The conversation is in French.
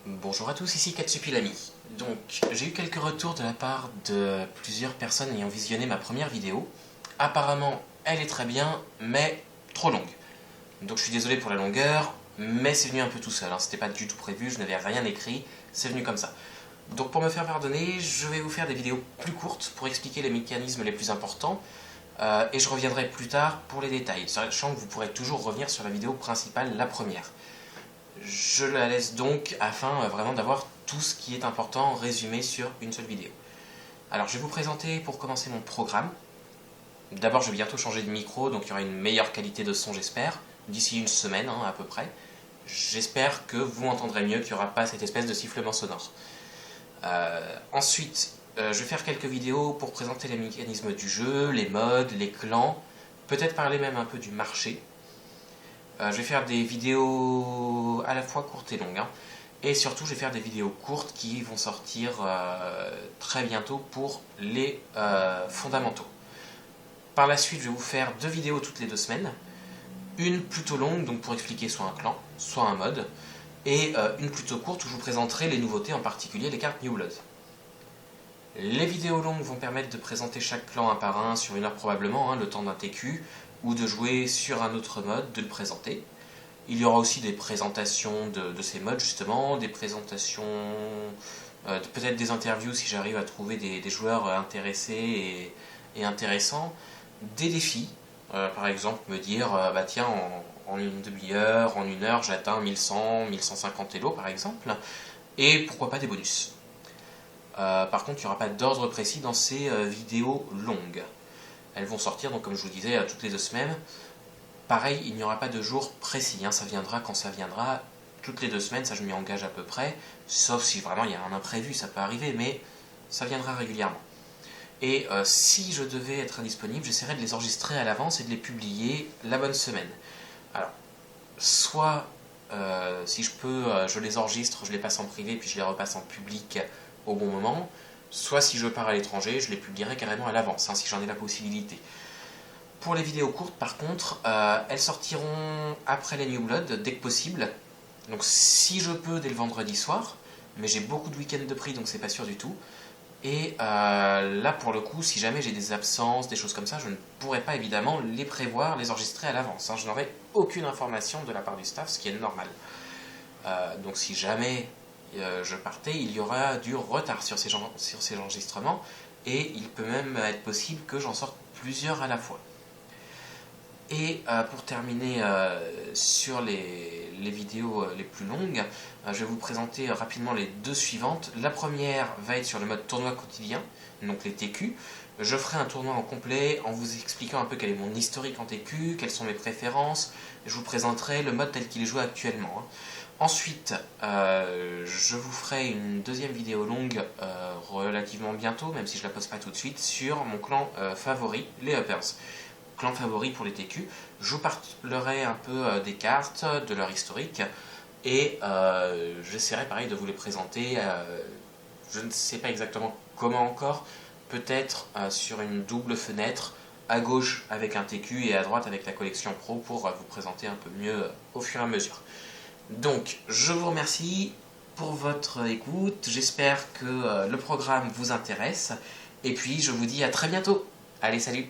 Bonjour à tous, ici Katsupilami. Donc, j'ai eu quelques retours de la part de plusieurs personnes ayant visionné ma première vidéo. Apparemment, elle est très bien, mais trop longue. Donc je suis désolé pour la longueur, mais c'est venu un peu tout seul, hein. C'était pas du tout prévu, je n'avais rien écrit, c'est venu comme ça. Donc pour me faire pardonner, je vais vous faire des vidéos plus courtes pour expliquer les mécanismes les plus importants, et je reviendrai plus tard pour les détails, sachant que vous pourrez toujours revenir sur la vidéo principale, la première. Je la laisse donc afin vraiment d'avoir tout ce qui est important résumé sur une seule vidéo. Alors je vais vous présenter pour commencer mon programme. D'abord je vais bientôt changer de micro, donc il y aura une meilleure qualité de son j'espère, d'ici une semaine à peu près. J'espère que vous m'entendrez mieux, qu'il n'y aura pas cette espèce de sifflement sonore. Ensuite, je vais faire quelques vidéos pour présenter les mécanismes du jeu, les modes, les clans, peut-être parler même un peu du marché. Je vais faire des vidéos à la fois courtes et longues, hein. Et surtout je vais faire des vidéos courtes qui vont sortir très bientôt pour les fondamentaux. Par la suite je vais vous faire 2 vidéos toutes les 2 semaines. Une plutôt longue donc pour expliquer soit un clan, soit un mode. Et une plutôt courte où je vous présenterai les nouveautés, en particulier les cartes New Blood. Les vidéos longues vont permettre de présenter chaque clan un par un sur 1 heure probablement, hein, le temps d'un TQ, ou de jouer sur un autre mode, de le présenter. Il y aura aussi des présentations de ces modes justement, des présentations, peut-être des interviews si j'arrive à trouver des joueurs intéressés et intéressants, des défis, par exemple me dire, bah tiens, en une demi-heure, en 1 heure, j'atteins 1100, 1150 Elo par exemple, et pourquoi pas des bonus. Par contre, il n'y aura pas d'ordre précis dans ces vidéos longues. Elles vont sortir, donc comme je vous disais, toutes les 2 semaines. Pareil, il n'y aura pas de jour précis, hein, ça viendra quand ça viendra, toutes les 2 semaines, ça je m'y engage à peu près, sauf si vraiment il y a un imprévu, ça peut arriver, mais ça viendra régulièrement. Et si je devais être indisponible, j'essaierai de les enregistrer à l'avance et de les publier la bonne semaine. Alors, soit si je peux, je les enregistre, je les passe en privé, puis je les repasse en public au bon moment, soit si je pars à l'étranger, je les publierai carrément à l'avance, hein, si j'en ai la possibilité. Pour les vidéos courtes, par contre, elles sortiront après les New Blood, dès que possible. Donc si je peux, dès le vendredi soir, mais j'ai beaucoup de week-ends de prix, donc c'est pas sûr du tout. Et là, pour le coup, si jamais j'ai des absences, des choses comme ça, je ne pourrais pas évidemment les prévoir, les enregistrer à l'avance, hein. Je n'aurai aucune information de la part du staff, ce qui est normal. Donc si jamais je partais, il y aura du retard sur ces enregistrements, et il peut même être possible que j'en sorte plusieurs à la fois. Et pour terminer sur les vidéos les plus longues, je vais vous présenter rapidement les 2 suivantes. La première va être sur le mode tournoi quotidien, donc les TQ. Je ferai un tournoi en complet en vous expliquant un peu quel est mon historique en TQ, quelles sont mes préférences. Je vous présenterai le mode tel qu'il est joué actuellement, hein. Ensuite, je vous ferai une 2e vidéo longue relativement bientôt, même si je ne la poste pas tout de suite, sur mon clan favori, les Uppers. Clan favori pour les TQ. Je vous parlerai un peu des cartes, de leur historique, et j'essaierai pareil de vous les présenter. Je ne sais pas exactement comment encore, peut-être sur une double fenêtre, à gauche avec un TQ et à droite avec la collection Pro pour vous présenter un peu mieux au fur et à mesure. Donc, je vous remercie pour votre écoute, j'espère que le programme vous intéresse, et puis je vous dis à très bientôt. Allez, salut!